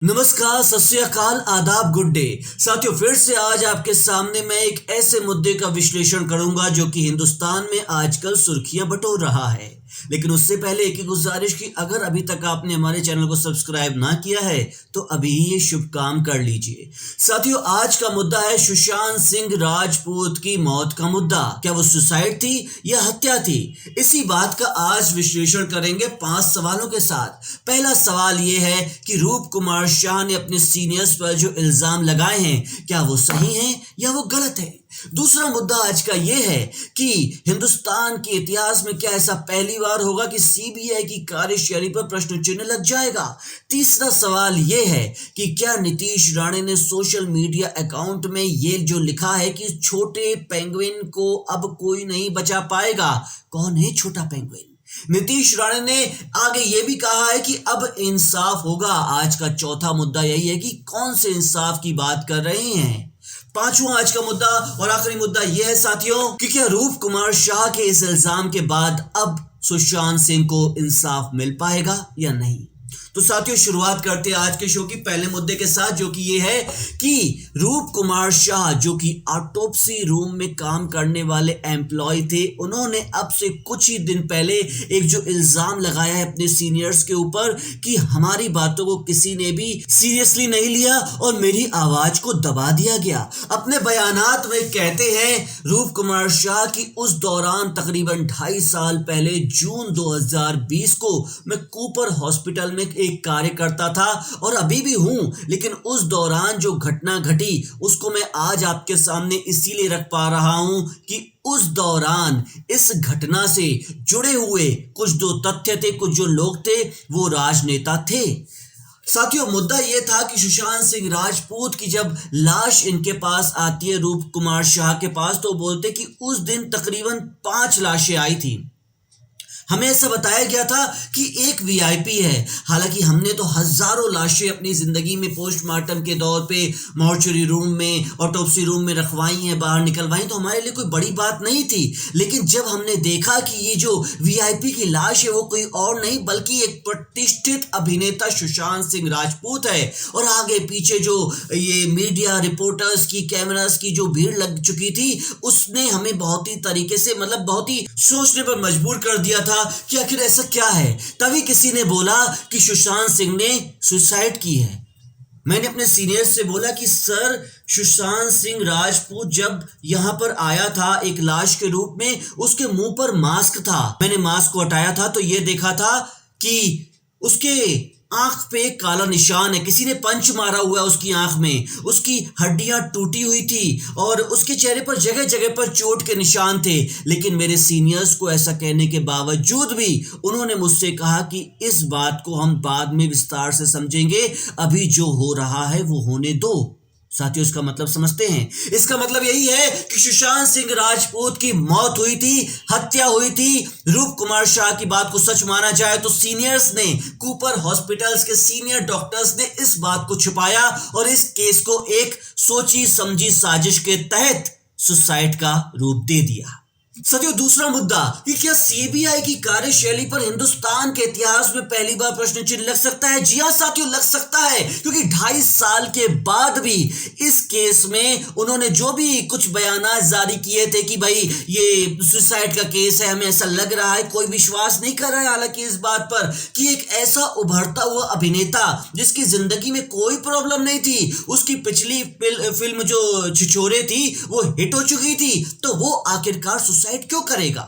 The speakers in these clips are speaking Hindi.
नमस्कार, सत श्री अकाल, आदाब, गुड डे। साथियों, फिर से आज आपके सामने मैं एक ऐसे मुद्दे का विश्लेषण करूंगा जो कि हिंदुस्तान में आजकल सुर्खियां बटोर रहा है। लेकिन उससे पहले एक ही गुजारिश कि अगर अभी तक आपने हमारे चैनल को सब्सक्राइब ना किया है तो अभी ये शुभ काम कर लीजिए। साथियों, आज का मुद्दा है सुशांत सिंह राजपूत की मौत का मुद्दा। क्या वो सुसाइड थी या हत्या थी? इसी बात का आज विश्लेषण करेंगे 5 सवालों के साथ। पहला सवाल ये है कि रूप कुमार शाह ने अपने सीनियर्स पर जो इल्जाम लगाए हैं, क्या वो सही हैं या वो गलत है? दूसरा मुद्दा आज का यह है कि हिंदुस्तान के इतिहास में क्या ऐसा पहली बार होगा कि सीबीआई की कार्यशैली पर प्रश्न चिन्ह लग जाएगा? तीसरा सवाल यह है कि क्या नीतीश राणे ने सोशल मीडिया अकाउंट में ये जो लिखा है कि छोटे पेंगुइन को अब कोई नहीं बचा पाएगा, कौन है छोटा पेंगुइन? नीतीश राणे ने आगे यह भी कहा है कि अब इंसाफ होगा। आज का चौथा मुद्दा यही है कि कौन से इंसाफ की बात कर रहे हैं। पांचवा आज का मुद्दा और आखिरी मुद्दा यह है साथियों कि क्या रूप कुमार शाह के इस इल्जाम के बाद अब सुशांत सिंह को इंसाफ मिल पाएगा या नहीं? तो साथियों, शुरुआत करते हैं आज के शो की पहले मुद्दे के साथ, जो कि ये है कि रूप कुमार शाह, जो कि ऑटोप्सी रूम में काम करने वाले एम्प्लॉय थे, उन्होंने अब से कुछ ही दिन पहले एक जो इल्जाम लगाया है अपने सीनियर्स के ऊपर कि हमारी बातों को किसी ने भी सीरियसली नहीं लिया और मेरी आवाज को दबा दिया गया। अपने बयानात में कहते हैं रूप कुमार शाह की उस दौरान तकरीबन 2.5 साल पहले जून 2020 को मैं कूपर हॉस्पिटल में एक कार्यकर्ता था और अभी भी हूं, लेकिन उस दौरान जो घटना घटी उसको मैं आज आपके सामने इसीलिए रख पा रहा हूं कि उस दौरान इस घटना से जुड़े हुए कुछ जो तथ्य थे, कुछ जो लोग थे, वो राजनेता थे। साथियों, मुद्दा यह था कि सुशांत सिंह राजपूत की जब लाश इनके पास आती है, रूप कुमार शाह के पास, तो बोलते कि उस दिन तकरीबन 5 लाशें आई थी। हमें ऐसा बताया गया था कि एक वीआईपी है। हालांकि हमने तो हजारों लाशें अपनी जिंदगी में पोस्टमार्टम के दौर पे मॉर्चरी रूम में, ऑटोप्सी रूम में रखवाई हैं, बाहर निकलवाई, तो हमारे लिए कोई बड़ी बात नहीं थी। लेकिन जब हमने देखा कि ये जो वीआईपी की लाश है वो कोई और नहीं बल्कि एक प्रतिष्ठित अभिनेता सुशांत सिंह राजपूत है, और आगे पीछे जो ये मीडिया रिपोर्टर्स की, कैमरास की जो भीड़ लग चुकी थी, उसने हमें बहुत ही तरीके से, मतलब बहुत ही सोचने पर मजबूर कर दिया था कि आखिर ऐसा क्या है। तभी किसी ने बोला कि सुशांत सिंह ने सुसाइड की है। मैंने अपने सीनियर से बोला कि सर, सुशांत सिंह राजपूत जब यहां पर आया था एक लाश के रूप में, उसके मुंह पर मास्क था। मैंने मास्क को हटाया था तो यह देखा था कि उसके आंख पे एक काला निशान है, किसी ने पंच मारा हुआ है उसकी आंख में, उसकी हड्डियां टूटी हुई थी और उसके चेहरे पर जगह जगह पर चोट के निशान थे। लेकिन मेरे सीनियर्स को ऐसा कहने के बावजूद भी उन्होंने मुझसे कहा कि इस बात को हम बाद में विस्तार से समझेंगे, अभी जो हो रहा है वो होने दो। साथियों, इसका मतलब समझते हैं? इसका मतलब यही है कि सुशांत सिंह राजपूत की मौत हुई थी, हत्या हुई थी। रूप कुमार शाह की बात को सच माना जाए तो सीनियर्स ने, कूपर हॉस्पिटल्स के सीनियर डॉक्टर्स ने इस बात को छुपाया और इस केस को एक सोची समझी साजिश के तहत सुसाइड का रूप दे दिया। साथियों, दूसरा मुद्दा कि क्या सीबीआई की कार्यशैली पर हिंदुस्तान के इतिहास में पहली बार प्रश्न चिन्ह लग सकता है? जी हां साथियों, लग सकता है, क्योंकि 2.5 साल के बाद भी इस केस में उन्होंने जो भी कुछ बयान जारी किए थे कि भाई ये सुसाइड का केस है, हमें ऐसा लग रहा है, कोई विश्वास नहीं कर रहा है हालांकि इस बात पर कि एक ऐसा उभरता हुआ अभिनेता जिसकी जिंदगी में कोई प्रॉब्लम नहीं थी, उसकी पिछली फिल्म जो छिछोरे थी वो हिट हो चुकी थी, तो वो आखिरकार सुसाइड क्यों करेगा?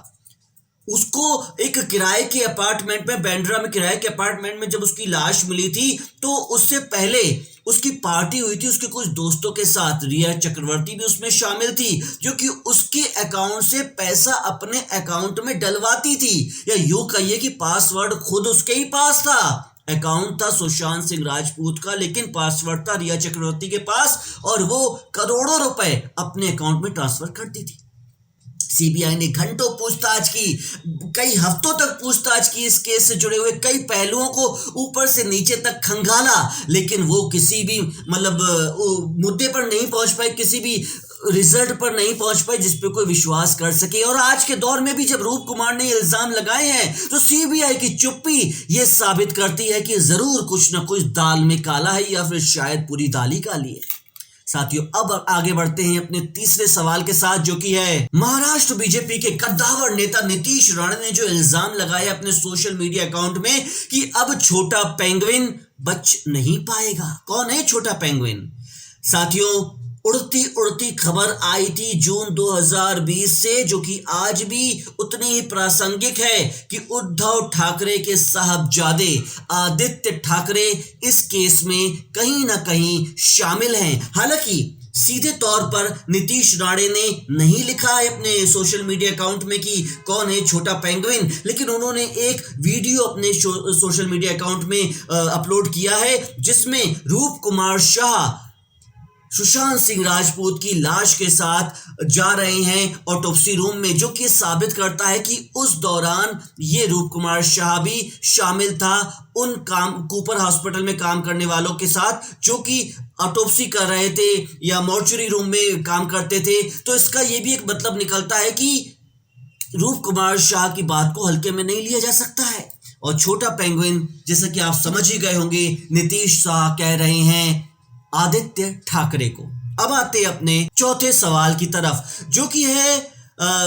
उसको एक किराए के अपार्टमेंट में, बांद्रा में किराए के अपार्टमेंट में जब उसकी लाश मिली थी तो उससे पहले उसकी पार्टी हुई थी उसके कुछ दोस्तों के साथ। रिया चक्रवर्ती भी उसमें शामिल थी, जो कि उसके अकाउंट से पैसा अपने अकाउंट में डलवाती थी, या यूं कहिए कि पासवर्ड खुद उसके ही पास था। अकाउंट था सुशांत सिंह राजपूत का, लेकिन पासवर्ड था रिया चक्रवर्ती के पास, और वो करोड़ों रुपए अपने अकाउंट में ट्रांसफर करती थी। सीबीआई ने घंटों पूछताछ की, कई हफ्तों तक पूछताछ की, इस केस से जुड़े हुए कई पहलुओं को ऊपर से नीचे तक खंगाला, लेकिन वो किसी भी मुद्दे पर नहीं पहुंच पाए, किसी भी रिजल्ट पर नहीं पहुंच पाई जिस पे कोई विश्वास कर सके। और आज के दौर में भी जब रूप कुमार ने इल्जाम लगाए हैं तो सीबीआई की चुप्पी ये साबित करती है कि जरूर कुछ ना कुछ दाल में काला है या फिर शायद पूरी दाल ही काली है। साथियों, अब आगे बढ़ते हैं अपने तीसरे सवाल के साथ, जो कि है महाराष्ट्र बीजेपी के कद्दावर नेता नीतीश राणे ने जो इल्जाम लगाया अपने सोशल मीडिया अकाउंट में कि अब छोटा पेंगुइन बच नहीं पाएगा। कौन है छोटा पेंगुइन? साथियों, उड़ती उड़ती खबर आई थी जून 2020 से, जो कि आज भी उतनी ही प्रासंगिक है कि उद्धव ठाकरे के साहबजादे आदित्य ठाकरे इस केस में कहीं ना कहीं शामिल हैं। हालांकि सीधे तौर पर नीतीश राणे ने नहीं लिखा है अपने सोशल मीडिया अकाउंट में कि कौन है छोटा पेंगुइन, लेकिन उन्होंने एक वीडियो अपने सोशल मीडिया अकाउंट में अपलोड किया है जिसमें रूप कुमार शाह सुशांत सिंह राजपूत की लाश के साथ जा रहे हैं ऑटोप्सी रूम में, जो कि साबित करता है कि उस दौरान ये रूप कुमार शाह भी शामिल था उन कूपर हॉस्पिटल में काम करने वालों के साथ जो कि ऑटोप्सी कर रहे थे या मॉर्चुरी रूम में काम करते थे। तो इसका ये भी एक मतलब निकलता है कि रूप कुमार शाह की बात को हल्के में नहीं लिया जा सकता है। और छोटा पेंगुइन, जैसा कि आप समझ ही गए होंगे, नीतीश शाह कह रहे हैं आदित्य ठाकरे को। अब आते हैं अपने चौथे सवाल की तरफ, जो कि है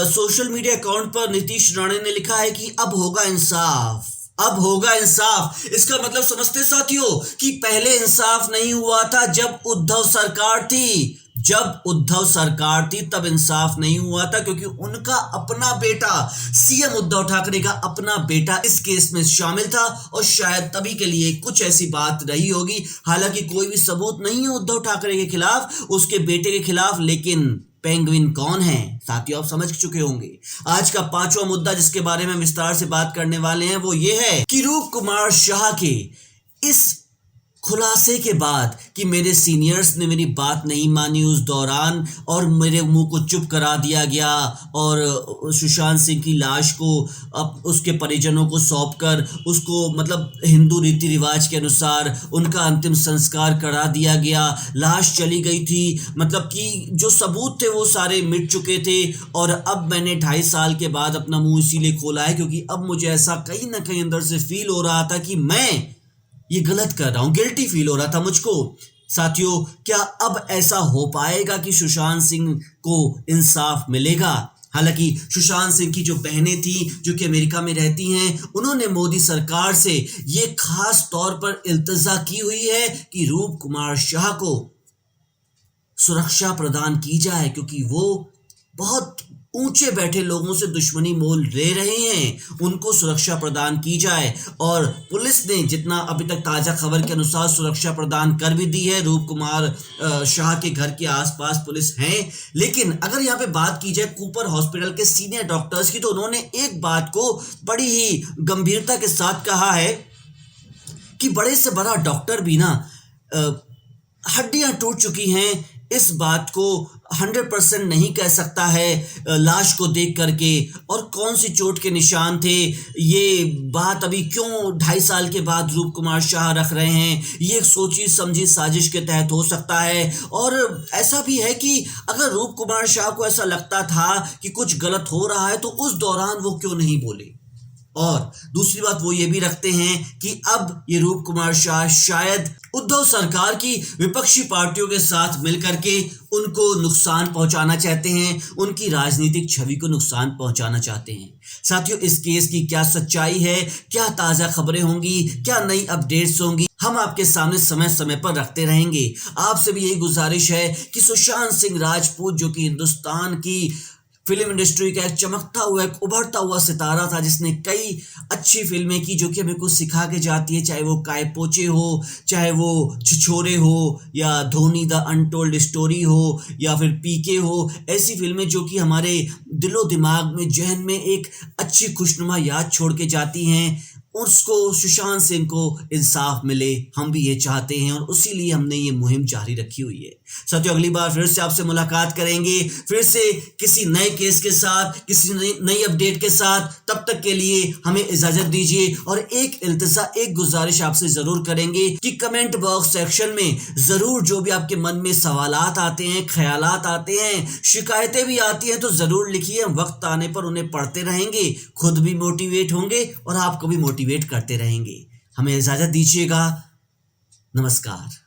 सोशल मीडिया अकाउंट पर नीतीश राणे ने लिखा है कि अब होगा इंसाफ, अब होगा इंसाफ। इसका मतलब समझते साथियों कि पहले इंसाफ नहीं हुआ था जब उद्धव सरकार थी, जब उद्धव सरकार थी तब इंसाफ नहीं हुआ था, क्योंकि उनका अपना बेटा, सीएम उद्धव ठाकरे का अपना बेटा इस केस में शामिल था और शायद तभी के लिए कुछ ऐसी बात रही होगी। हालांकि कोई भी सबूत नहीं है उद्धव ठाकरे के खिलाफ, उसके बेटे के खिलाफ, लेकिन पेंगुइन कौन है साथियों आप समझ चुके होंगे। आज का पांचवा मुद्दा जिसके बारे में विस्तार से बात करने वाले हैं वो ये है कि रूप कुमार शाह के इस खुलासे के बाद कि मेरे सीनियर्स ने मेरी बात नहीं मानी उस दौरान और मेरे मुंह को चुप करा दिया गया और सुशांत सिंह की लाश को अब उसके परिजनों को सौंपकर उसको मतलब हिंदू रीति रिवाज के अनुसार उनका अंतिम संस्कार करा दिया गया। लाश चली गई थी, मतलब कि जो सबूत थे वो सारे मिट चुके थे और अब मैंने 2.5 साल के बाद अपना मुंह इसीलिए खोला है क्योंकि अब मुझे ऐसा कहीं ना कहीं अंदर से फील हो रहा था कि मैं ये गलत कर रहा हूं, गिल्टी फील हो रहा था मुझको। साथियों, क्या अब ऐसा हो पाएगा कि सुशांत सिंह को इंसाफ मिलेगा? हालांकि सुशांत सिंह की जो बहनें थी जो कि अमेरिका में रहती हैं, उन्होंने मोदी सरकार से ये खास तौर पर इल्तिजा की हुई है कि रूप कुमार शाह को सुरक्षा प्रदान की जाए, क्योंकि वो बहुत ऊंचे बैठे लोगों से दुश्मनी मोल ले रहे हैं, उनको सुरक्षा प्रदान की जाए। और पुलिस ने जितना अभी तक ताज़ा खबर के अनुसार सुरक्षा प्रदान कर भी दी है। रूप कुमार शाह के घर के आसपास पुलिस है। लेकिन अगर यहाँ पे बात की जाए कूपर हॉस्पिटल के सीनियर डॉक्टर्स की, तो उन्होंने एक बात को बड़ी ही गंभीरता के साथ कहा है कि बड़े से बड़ा डॉक्टर भी ना हड्डियां टूट चुकी हैं, इस बात को 100% नहीं कह सकता है लाश को देख करके। और कौन सी चोट के निशान थे, ये बात अभी क्यों 2.5 साल के बाद रूप कुमार शाह रख रहे हैं, ये एक सोची समझी साजिश के तहत हो सकता है। और ऐसा भी है कि अगर रूप कुमार शाह को ऐसा लगता था कि कुछ गलत हो रहा है तो उस दौरान वो क्यों नहीं बोले। और दूसरी बात वो ये भी रखते हैं कि अब ये रूप कुमार शाह शायद उद्धव सरकार की विपक्षी पार्टियों के साथ मिलकर के उनको नुकसान पहुंचाना चाहते हैं, उनकी राजनीतिक छवि को नुकसान पहुंचाना चाहते हैं। साथियों, इस केस की क्या सच्चाई है, क्या ताज़ा खबरें होंगी, क्या नई अपडेट्स होंगी, हम आपके सामने समय समय पर रखते रहेंगे। आपसे भी यही गुजारिश है कि सुशांत सिंह राजपूत, जो कि हिंदुस्तान की फिल्म इंडस्ट्री का एक चमकता हुआ, एक उभरता हुआ सितारा था, जिसने कई अच्छी फिल्में की जो कि हमें कुछ सिखा के जाती है, चाहे वो काय पोचे हो, चाहे वो छिछोरे हो, या धोनी द अनटोल्ड स्टोरी हो, या फिर पीके हो। ऐसी फिल्में जो कि हमारे दिलो दिमाग में, जहन में एक अच्छी खुशनुमा याद छोड़ के जाती हैं। उसको, सुशांत सिंह को इंसाफ मिले। हम भी ये चाहते हैं और इसीलिए हमने ये मुहिम जारी रखी हुई है। साथियों, अगली बार फिर से आपसे मुलाकात करेंगे, फिर से किसी नए केस के साथ, किसी नई अपडेट के साथ। तब तक के लिए हमें इजाजत दीजिए और एक इल्तिजा, एक गुजारिश आपसे जरूर करेंगे कि कमेंट बॉक्स सेक्शन में जरूर जो भी आपके मन में सवालात आते हैं, ख्यालात आते हैं, शिकायतें भी आती हैं, तो जरूर लिखिए। हम वक्त आने पर उन्हें पढ़ते रहेंगे, खुद भी मोटिवेट होंगे और आपको भी मोटिवेट करते रहेंगे। हमें इजाजत दीजिएगा। नमस्कार।